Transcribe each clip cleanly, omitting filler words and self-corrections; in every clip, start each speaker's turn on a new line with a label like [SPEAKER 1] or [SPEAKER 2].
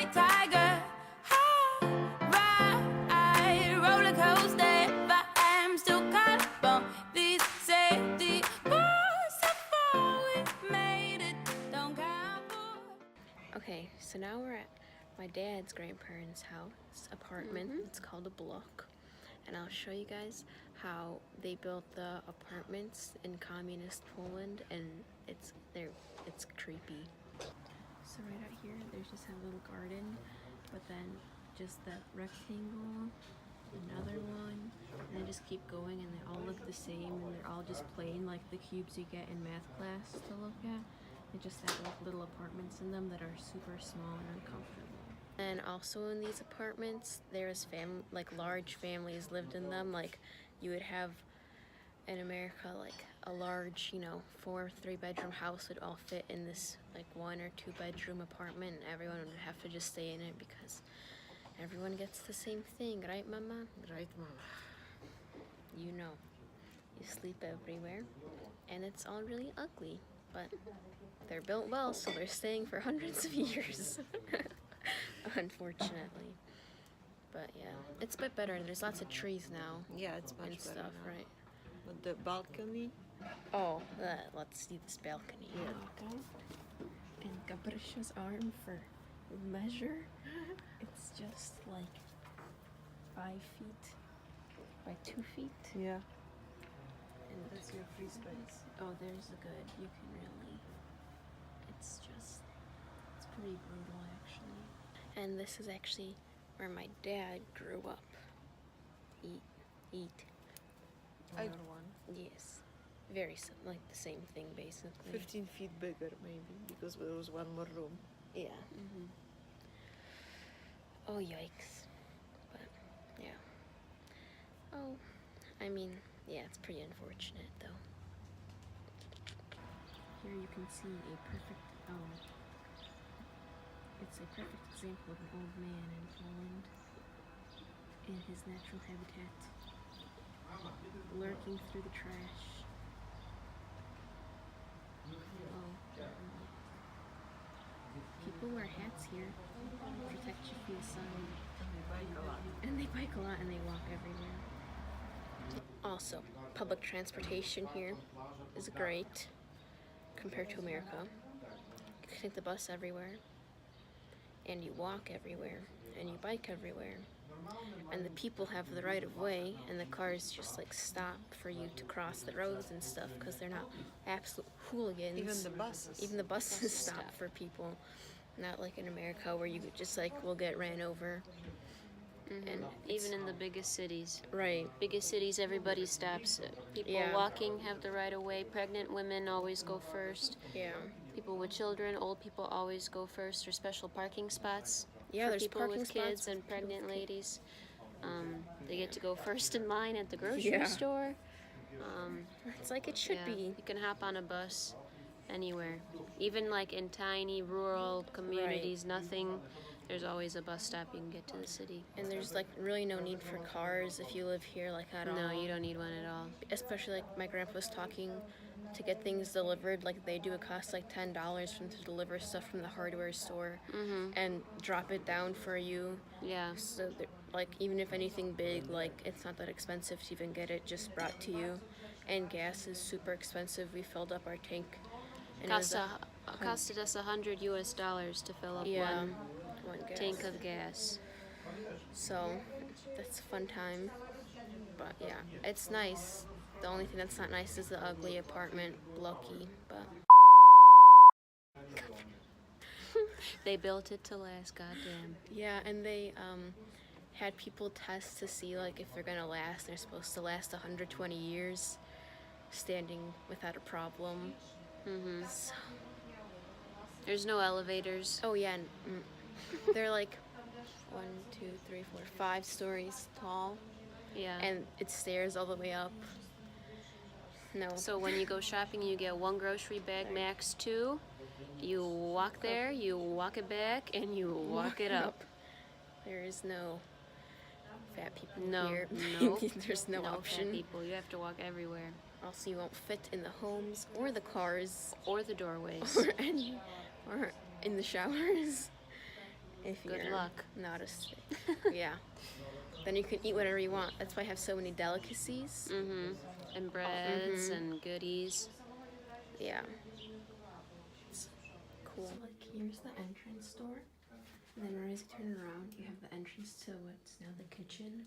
[SPEAKER 1] white tiger. Ride, roller coaster, but I'm still caught up on these safety bars. So far we made it, don't count for.
[SPEAKER 2] Okay, so now we're at my dad's grandparents' house apartment. It's called a block, and I'll show you guys how they built the apartments in communist Poland, and it's creepy. So right out here, there's just a little garden, but then just that rectangle, another one, and they just keep going, and they all look the same, and they're all just plain like the cubes you get in math class to look at. They just have like little apartments in them that are super small and uncomfortable. And also in these apartments, there's large families lived in them. Like you would have in America, like a large, 4 or 3 bedroom house would all fit in this like 1 or 2 bedroom apartment, and everyone would have to just stay in it because everyone gets the same thing, right, Mama?
[SPEAKER 3] Right, Mama.
[SPEAKER 2] You sleep everywhere, and it's all really ugly, but they're built well, so they're staying for hundreds of years. Unfortunately. But yeah, it's a bit better. There's lots of trees now.
[SPEAKER 3] Yeah, it's much
[SPEAKER 2] and
[SPEAKER 3] better
[SPEAKER 2] stuff,
[SPEAKER 3] now.
[SPEAKER 2] right?
[SPEAKER 3] But the balcony.
[SPEAKER 2] Oh, let's see this balcony.
[SPEAKER 3] Yeah.
[SPEAKER 2] Okay. And Gabrisha's arm for measure. It's just like 5 feet by 2 feet.
[SPEAKER 3] Yeah.
[SPEAKER 2] And
[SPEAKER 3] That's your free space.
[SPEAKER 2] oh, there's a good. You can really. It's pretty brutal actually. And this is actually where my dad grew up. Eat.
[SPEAKER 3] Another one.
[SPEAKER 2] Yes. Very like the same thing basically.
[SPEAKER 3] 15 feet bigger maybe, because there was one more room.
[SPEAKER 2] Yeah. Oh, yikes. But, yeah. Oh, I mean, yeah, it's pretty unfortunate, though. Here you can see a perfect, it's a perfect example of an old man in Poland in his natural habitat, lurking through the trash. People wear hats here to protect you from the sun.
[SPEAKER 3] And they bike a lot.
[SPEAKER 2] And they bike a lot and they walk everywhere. Also, public transportation here is great compared to America. You can take the bus everywhere, and you walk everywhere, and you bike everywhere. And the people have the right of way, and the cars just like stop for you to cross the roads and stuff because they're not absolute hooligans.
[SPEAKER 3] Even the buses.
[SPEAKER 2] Even the buses stop for people. Not like in America where you just like will get ran over. And
[SPEAKER 4] Even in the biggest cities.
[SPEAKER 2] right.
[SPEAKER 4] Biggest cities, everybody stops. People
[SPEAKER 2] Yeah.
[SPEAKER 4] walking have the right of way. Pregnant women always go first.
[SPEAKER 2] Yeah.
[SPEAKER 4] People with children, old people always go first. There's special parking spots
[SPEAKER 2] Yeah,
[SPEAKER 4] for
[SPEAKER 2] there's
[SPEAKER 4] people
[SPEAKER 2] parking
[SPEAKER 4] with
[SPEAKER 2] spots
[SPEAKER 4] kids
[SPEAKER 2] for
[SPEAKER 4] and
[SPEAKER 2] people with
[SPEAKER 4] pregnant
[SPEAKER 2] kids.
[SPEAKER 4] ladies. They get to go first in line at the grocery
[SPEAKER 2] Yeah.
[SPEAKER 4] store.
[SPEAKER 2] It's like it should
[SPEAKER 4] Yeah,
[SPEAKER 2] be.
[SPEAKER 4] you can hop on a bus anywhere. Even like in tiny rural communities, nothing. There's always a bus stop you can get to the city.
[SPEAKER 2] And there's like really no need for cars if you live here like at all.
[SPEAKER 4] No, you don't need one at all.
[SPEAKER 2] Especially like my grandpa was talking to get things delivered like they do. It costs like $10 for them to deliver stuff from the hardware store and drop it down for you.
[SPEAKER 4] Yeah.
[SPEAKER 2] So like even if anything big, like it's not that expensive to even get it just brought to you. And gas is super expensive. We filled up our tank. And it was
[SPEAKER 4] Costed us $100 US to fill up
[SPEAKER 2] yeah,
[SPEAKER 4] one
[SPEAKER 2] gas.
[SPEAKER 4] tank of gas.
[SPEAKER 2] So that's a fun time. But yeah, it's nice. The only thing that's not nice is the ugly apartment blocky, but
[SPEAKER 4] They built it to last, goddamn.
[SPEAKER 2] yeah, and they had people test to see like if they're gonna last. They're supposed to last 120 years standing without a problem. So,
[SPEAKER 4] There's no elevators.
[SPEAKER 2] oh yeah, and, they're like 1, 2, 3, 4, 5 stories tall,
[SPEAKER 4] Yeah.
[SPEAKER 2] and it's stairs all the way up. No.
[SPEAKER 4] So when you go shopping, you get 1 grocery bag, max 2. You walk there, you walk it back, and you walk it up.
[SPEAKER 2] There is no fat people
[SPEAKER 4] No,
[SPEAKER 2] here.
[SPEAKER 4] no.
[SPEAKER 2] There's no
[SPEAKER 4] Fat
[SPEAKER 2] option.
[SPEAKER 4] people. You have to walk everywhere.
[SPEAKER 2] Also, you won't fit in the homes or the cars
[SPEAKER 4] Or the doorways.
[SPEAKER 2] or in the showers. If
[SPEAKER 4] Good
[SPEAKER 2] you're
[SPEAKER 4] luck.
[SPEAKER 2] not a stick. Yeah. Then you can eat whatever you want. That's why I have so many delicacies.
[SPEAKER 4] Mm-hmm. And breads
[SPEAKER 2] Mhm.
[SPEAKER 4] and goodies.
[SPEAKER 2] Yeah. It's cool. So, like, here's the entrance door. And then right as you turn around, you have the entrance to what's now the kitchen.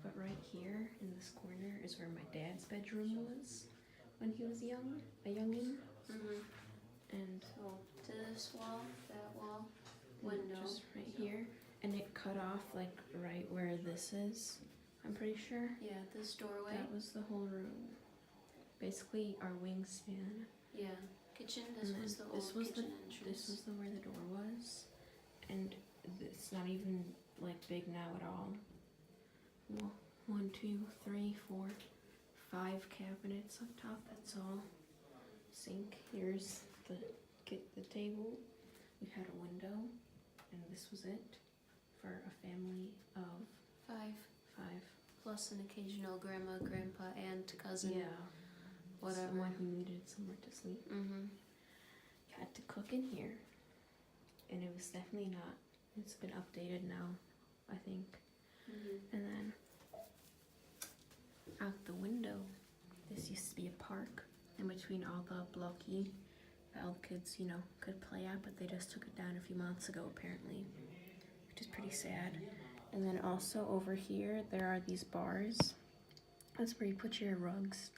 [SPEAKER 2] But right here in this corner is where my dad's bedroom was when he was young, a youngin.
[SPEAKER 4] Mm-hmm.
[SPEAKER 2] And
[SPEAKER 4] So to this wall, that wall, window.
[SPEAKER 2] just right here. And it cut off like right where this is, I'm pretty sure.
[SPEAKER 4] Yeah, this doorway.
[SPEAKER 2] That was the whole room. Basically our wingspan.
[SPEAKER 4] Yeah, kitchen. This
[SPEAKER 2] And
[SPEAKER 4] was the
[SPEAKER 2] then
[SPEAKER 4] old
[SPEAKER 2] this was
[SPEAKER 4] kitchen
[SPEAKER 2] the
[SPEAKER 4] entrance.
[SPEAKER 2] this was the where the door was. And it's not even like big now at all. Well, 1, 2, 3, 4, 5 cabinets up top. That's all. Sink. Here's the table. We had a window, and this was it for a family of
[SPEAKER 4] 5
[SPEAKER 2] 5.
[SPEAKER 4] plus an occasional grandma, grandpa, aunt, cousin.
[SPEAKER 2] Yeah.
[SPEAKER 4] Whatever.
[SPEAKER 2] Someone who needed somewhere to sleep.
[SPEAKER 4] Mm-hmm.
[SPEAKER 2] Had to cook in here, and it was definitely not. It's been updated now, I think.
[SPEAKER 4] Mm-hmm.
[SPEAKER 2] And then out the window, this used to be a park in between all the blocky that all the kids, could play at, but they just took it down a few months ago apparently, which is pretty sad. And then also over here, there are these bars. That's where you put your rugs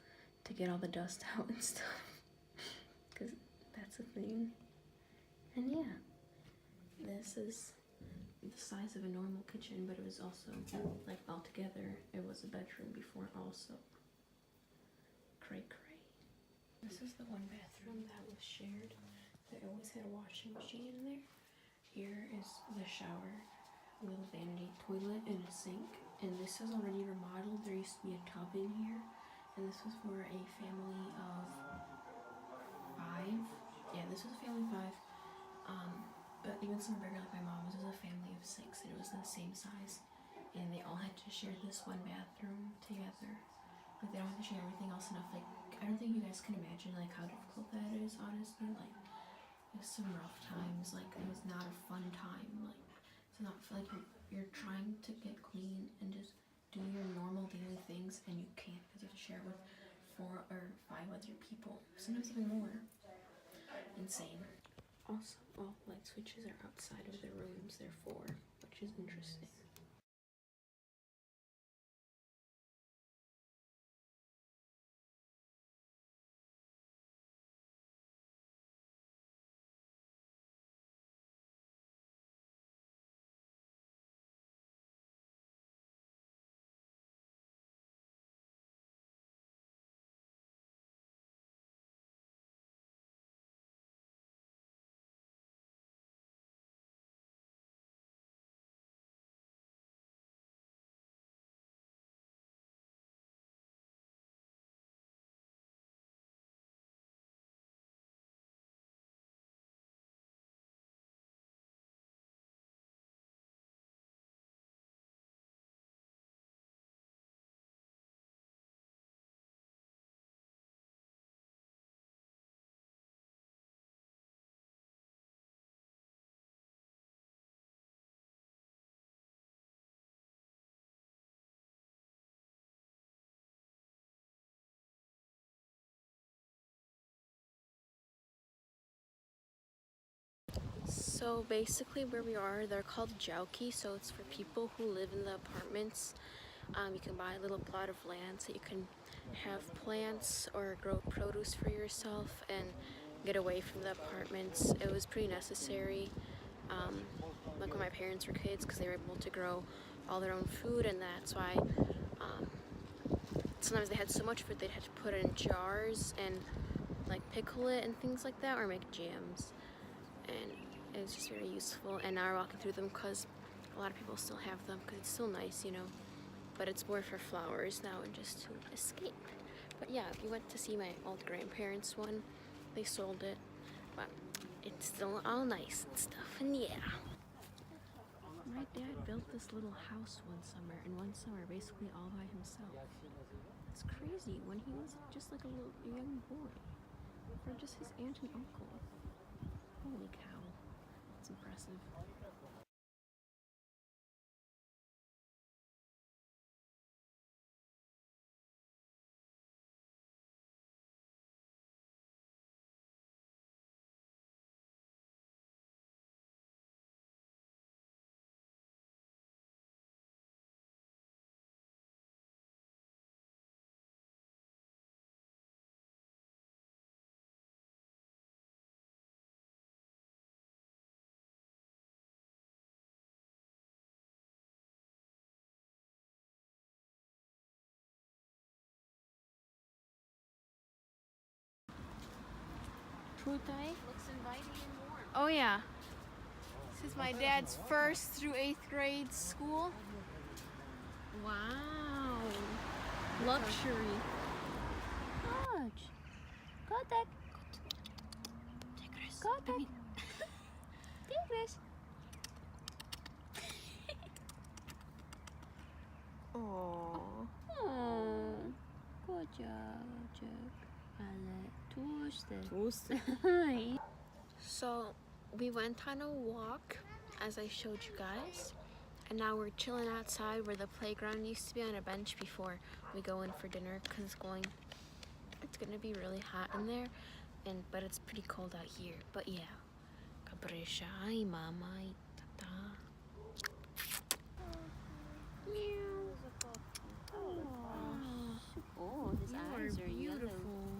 [SPEAKER 2] to get all the dust out and stuff, because that's a thing. And yeah, this is the size of a normal kitchen, but it was also, like, altogether, it was a bedroom before also. Cray cray. This is the one bathroom that was shared. They always had a washing machine in there. Here is the shower, a little vanity toilet, and a sink. And this is already remodeled. There used to be a tub in here, and this was for a family of 5. Yeah, this was a family of 5. But even some bigger, like my mom's, was a family of 6, and it was the same size. And they all had to share this one bathroom together. Like, they don't have to share everything else enough. Like, I don't think you guys can imagine, like, how difficult that is, honestly. Like, it was some rough times. Like, it was not a fun time. Like, it's not like you're trying to get clean and just do your normal daily things, and you can't because you have to share with 4 or 5 other people. Sometimes even more. Insane. Also, all light switches are outside of the rooms, therefore, which is interesting. So basically where we are, they're called jauki, so it's for people who live in the apartments. You can buy a little plot of land so you can have plants or grow produce for yourself and get away from the apartments. It was pretty necessary, like when my parents were kids, because they were able to grow all their own food, and that's why sometimes they had so much food they'd have to put it in jars and like pickle it and things like that, or make jams. And it was just very useful, and now we're walking through them because a lot of people still have them because it's still nice, but it's more for flowers now and just to escape. But yeah, if you went to see my old grandparents' one, they sold it, but it's still all nice and stuff. And yeah, my dad built this little house one summer, basically all by himself. It's crazy, when he was just like a young boy, for just his aunt and uncle. Holy cow, it's impressive. Tutaj.
[SPEAKER 4] Looks inviting and warm.
[SPEAKER 2] Oh yeah. This is my dad's 1st through 8th grade school.
[SPEAKER 4] Wow.
[SPEAKER 2] Luxury. Chodź. Kotek.
[SPEAKER 4] Tygrys.
[SPEAKER 2] Kotek. Tygrys.
[SPEAKER 3] Oh.
[SPEAKER 2] O, kociaczek, ale tłusty.
[SPEAKER 3] Tłusty.
[SPEAKER 2] So we went on a walk, as I showed you guys, and now we're chilling outside where the playground used to be on a bench before we go in for dinner because it's gonna be really hot in there, but it's pretty cold out here. But yeah, Capricia, ay mama, ay tata.
[SPEAKER 4] Oh, his eyes are